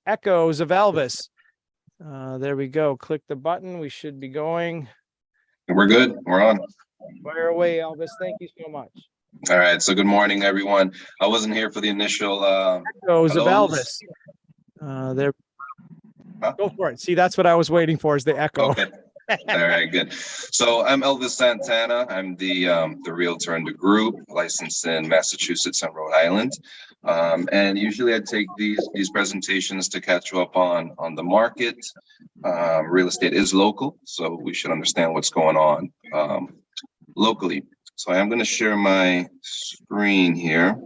Echoes of Elvis. There we go. Click the button. We should be going. We're good. We're on. Fire away, Elvis. Thank you so much. All right. So good morning, everyone. I wasn't here for the initial Echoes of hellos. Elvis. There. Go for it. See, that's what I was waiting for, is the echo. Okay. All right, good. So I'm Elvis Santana. I'm the realtor in the group, licensed in Massachusetts and Rhode Island. And usually I take these presentations to catch you up on the market. Real estate is local, so we should understand what's going on locally. So I am going to share my screen here.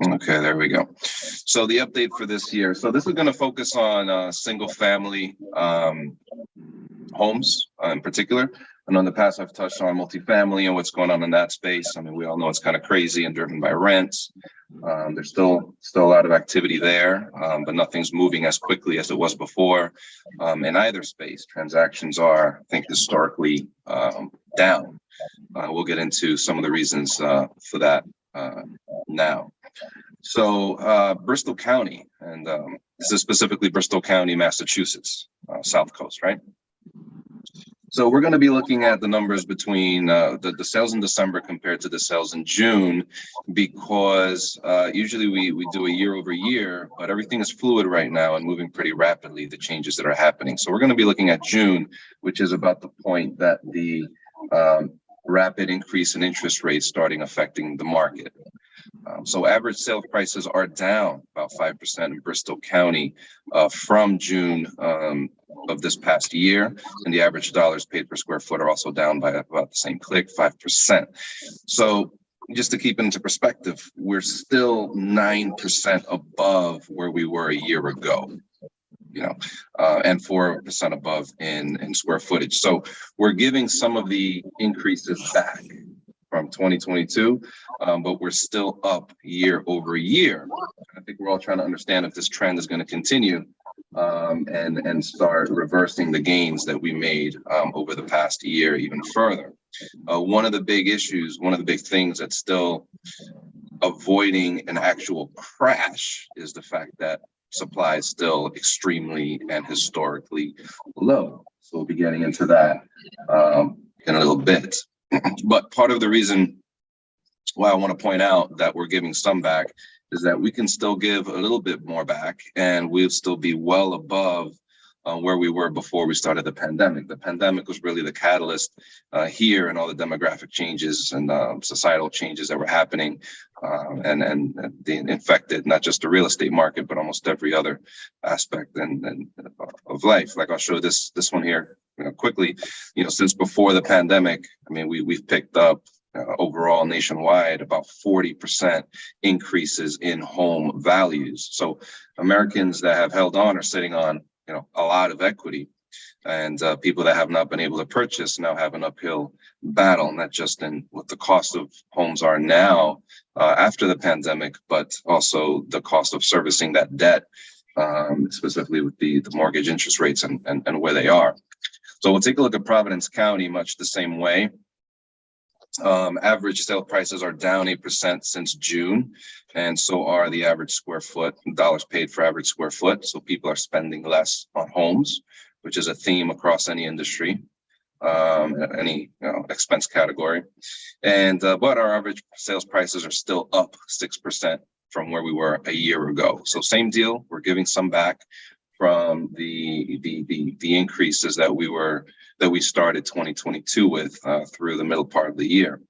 Okay, there we go. So the update for this year. So this is going to focus on single family homes in particular. I know in the past I've touched on multifamily and what's going on in that space. I mean, we all know it's kind of crazy and driven by rents. There's still a lot of activity there, but nothing's moving as quickly as it was before. In either space, transactions are, I think, historically down. We'll get into some of the reasons for that now. So Bristol County, and this is specifically Bristol County, Massachusetts, South Coast, right? So we're going to be looking at the numbers between the sales in December compared to the sales in June, because usually we do a year over year, but everything is fluid right now and moving pretty rapidly, the changes that are happening. So we're going to be looking at June, which is about the point that the rapid increase in interest rates starting affecting the market. So average sales prices are down about 5% in Bristol County from June of this past year, and the average dollars paid per square foot are also down by about the same click, 5%. So just to keep it into perspective, we're still 9% above where we were a year ago, and 4% above in square footage. So we're giving some of the increases back from 2022, but we're still up year over year. I think we're all trying to understand if this trend is going to continue and start reversing the gains that we made over the past year even further. One of the big issues, one of the big things that's still avoiding an actual crash is the fact that supply is still extremely and historically low. So we'll be getting into that in a little bit. But part of the reason why I want to point out that we're giving some back is that we can still give a little bit more back and we'll still be well above where we were before we started the pandemic. The pandemic was really the catalyst here, and all the demographic changes and societal changes that were happening and they infected not just the real estate market, but almost every other aspect of life. Like I'll show this one here quickly. Since before the pandemic, I mean, we've picked up overall nationwide about 40% increases in home values. So Americans that have held on are sitting on a lot of equity, and people that have not been able to purchase now have an uphill battle, not just in what the cost of homes are now after the pandemic, but also the cost of servicing that debt, specifically with the mortgage interest rates and where they are. So we'll take a look at Providence County, much the same way. Average sale prices are down 8% since June, and so are the average square foot, dollars paid for average square foot. So people are spending less on homes, which is a theme across any industry, any expense category. And but our average sales prices are still up 6% from where we were a year ago. So same deal, we're giving some back from the increases that we started 2022 with through the middle part of the year.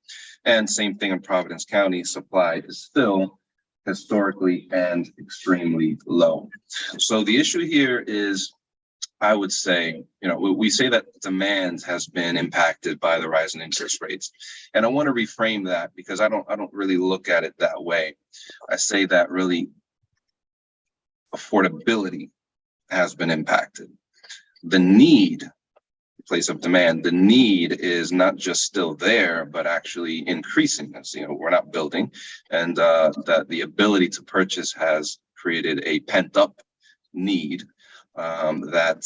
And same thing in Providence County, supply is still historically and extremely low. So the issue here is, I would say, we say that demand has been impacted by the rise in interest rates. And I want to reframe that, because I don't really look at it that way. I say that really affordability has been impacted. The need, in place of demand, the need is not just still there, but actually increasing. As we're not building, and that the ability to purchase has created a pent up need that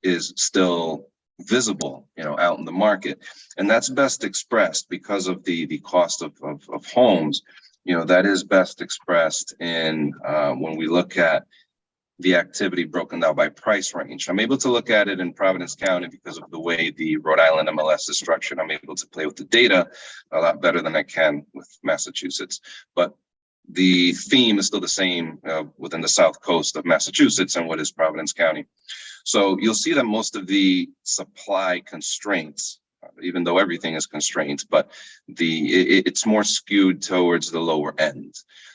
is still visible, out in the market. And that's best expressed because of the cost of homes. That is best expressed in when we look at the activity broken down by price range. I'm able to look at it in Providence County because of the way the Rhode Island MLS is structured. I'm able to play with the data a lot better than I can with Massachusetts. But the theme is still the same within the south coast of Massachusetts and what is Providence County. So you'll see that most of the supply constraints, even though everything is constrained, but it's more skewed towards the lower end.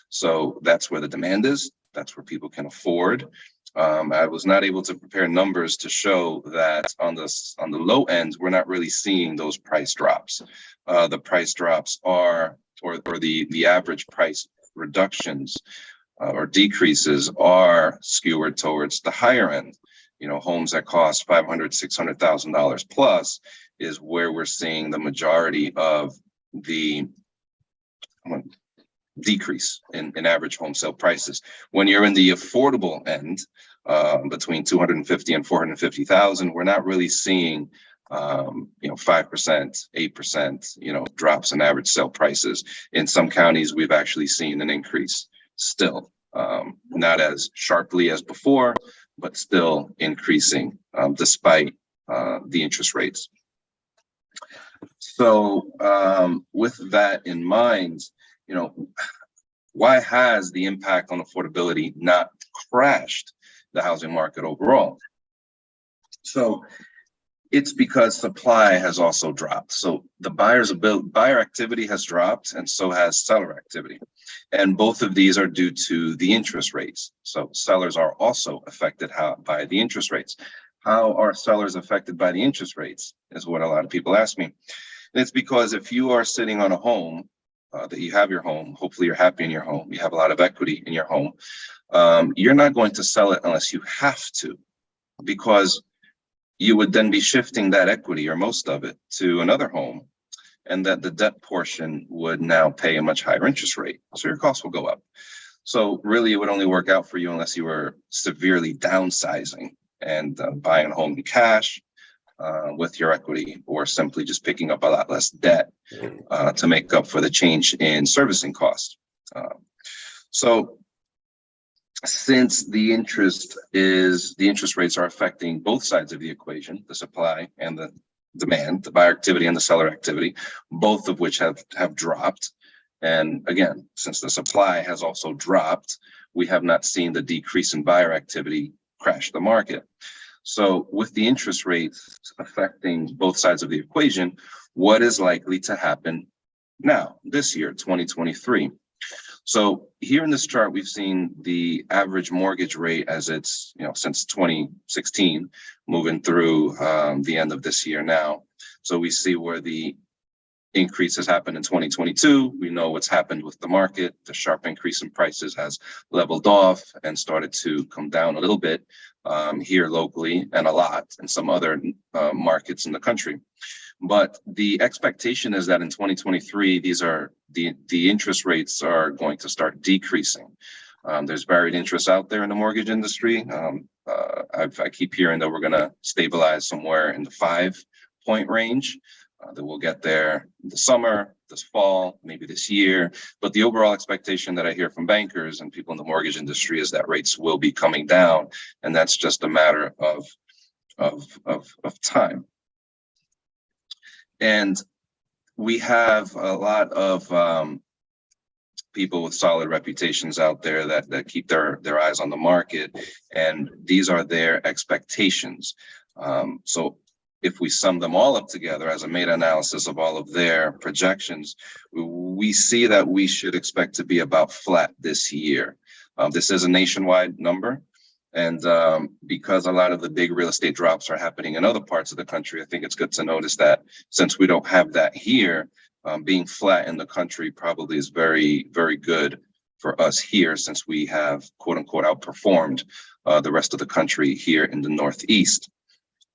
So that's where the demand is. That's where people can afford. I was not able to prepare numbers to show that on the low end, we're not really seeing those price drops. The price drops are, or the average price reductions or decreases are skewed towards the higher end. Homes that cost $500,000, $600,000 plus is where we're seeing the majority of the decrease in average home sale prices. When you're in the affordable end, between 250 and 450,000, we're not really seeing 5%, 8%, drops in average sale prices. In some counties, we've actually seen an increase still, not as sharply as before, but still increasing despite the interest rates. So with that in mind, why has the impact on affordability not crashed the housing market overall? So it's because supply has also dropped. So the buyer activity has dropped, and so has seller activity. And both of these are due to the interest rates. So sellers are also affected by the interest rates. How are sellers affected by the interest rates is what a lot of people ask me. And it's because if you are sitting on a home, that you have your home, hopefully you're happy in your home, you have a lot of equity in your home, you're not going to sell it unless you have to, because you would then be shifting that equity or most of it to another home, and that the debt portion would now pay a much higher interest rate. So your costs will go up. So really it would only work out for you unless you were severely downsizing and buying a home in cash with your equity, or simply just picking up a lot less debt to make up for the change in servicing costs. So since the interest rates are affecting both sides of the equation, the supply and the demand, the buyer activity and the seller activity, both of which have dropped. And again, since the supply has also dropped, we have not seen the decrease in buyer activity crash the market. So with the interest rates affecting both sides of the equation, what is likely to happen now, this year, 2023? So here in this chart, we've seen the average mortgage rate as it's, since 2016, moving through the end of this year now. So we see where the increase has happened in 2022. We know what's happened with the market. The sharp increase in prices has leveled off and started to come down a little bit here locally, and a lot in some other markets in the country. But the expectation is that in 2023, the interest rates are going to start decreasing. There's varied interest out there in the mortgage industry. I keep hearing that we're going to stabilize somewhere in the 5-point range. That we'll get there this summer, this fall, maybe this year. But the overall expectation that I hear from bankers and people in the mortgage industry is that rates will be coming down, and that's just a matter of time. And we have a lot of people with solid reputations out there that keep their eyes on the market, and these are their expectations. So if we sum them all up together as a meta-analysis of all of their projections, we see that we should expect to be about flat this year. This is a nationwide number. And because a lot of the big real estate drops are happening in other parts of the country, I think it's good to notice that since we don't have that here, being flat in the country probably is very, very good for us here, since we have, quote unquote, outperformed the rest of the country here in the Northeast.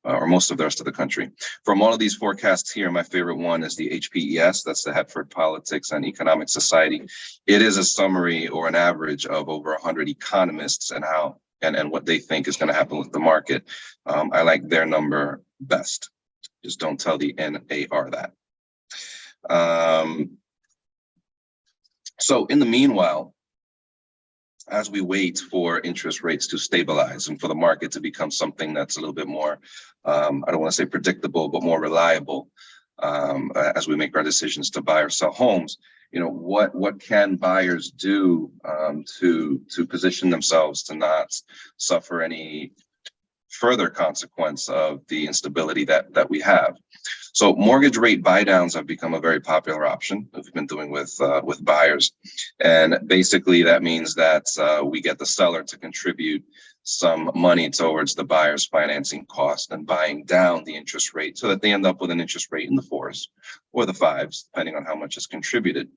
Or most of the rest of the country. From all of these forecasts here, my favorite one is the HPES, that's the Hartford Politics and Economic Society. It is a summary or an average of over 100 economists and what they think is going to happen with the market. I like their number best. Just don't tell the NAR that. So in the meanwhile, as we wait for interest rates to stabilize and for the market to become something that's a little bit more, I don't want to say predictable, but more reliable, as we make our decisions to buy or sell homes, what can buyers do to position themselves to not suffer any further consequence of the instability that we have? So mortgage rate buy downs have become a very popular option that we've been doing with buyers. And basically that means that we get the seller to contribute some money towards the buyer's financing cost and buying down the interest rate so that they end up with an interest rate in the 4s or the 5s, depending on how much is contributed.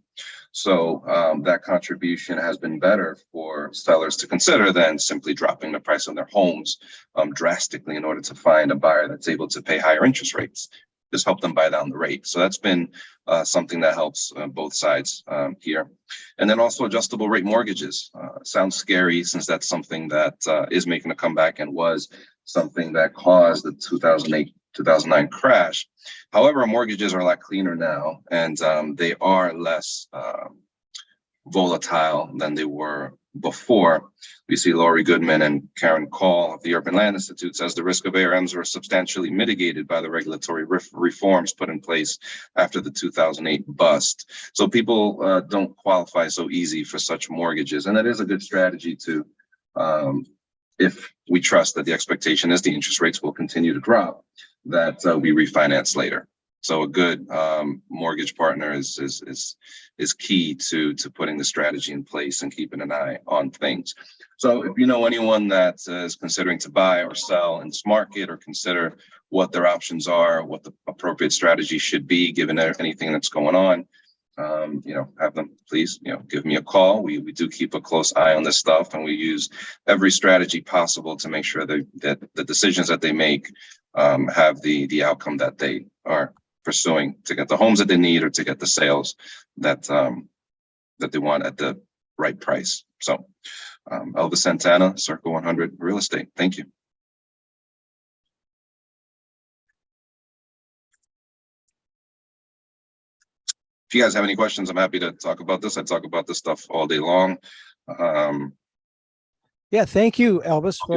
So that contribution has been better for sellers to consider than simply dropping the price of their homes drastically in order to find a buyer that's able to pay higher interest rates. Just help them buy down the rate. So that's been something that helps both sides here. And then also adjustable rate mortgages. Sounds scary since that's something that is making a comeback and was something that caused the 2008-2009 crash. However, mortgages are a lot cleaner now, and they are less volatile than they were before. We see Laurie Goodman and Karen Call of the Urban Land Institute says the risk of ARMs were substantially mitigated by the regulatory reforms put in place after the 2008 bust. So people don't qualify so easy for such mortgages. And that is a good strategy to, if we trust that the expectation is the interest rates will continue to drop, that we refinance later. So a good mortgage partner is key to putting the strategy in place and keeping an eye on things. So if you know anyone that is considering to buy or sell in this market, or consider what their options are, what the appropriate strategy should be given anything that's going on, have them please, give me a call. We do keep a close eye on this stuff, and we use every strategy possible to make sure that the decisions that they make have the outcome that they are pursuing to get the homes that they need or to get the sales that they want at the right price. So Elvis Santana, Circle 100 Real Estate. Thank you. If you guys have any questions, I'm happy to talk about this. I talk about this stuff all day long. Yeah, thank you, Elvis.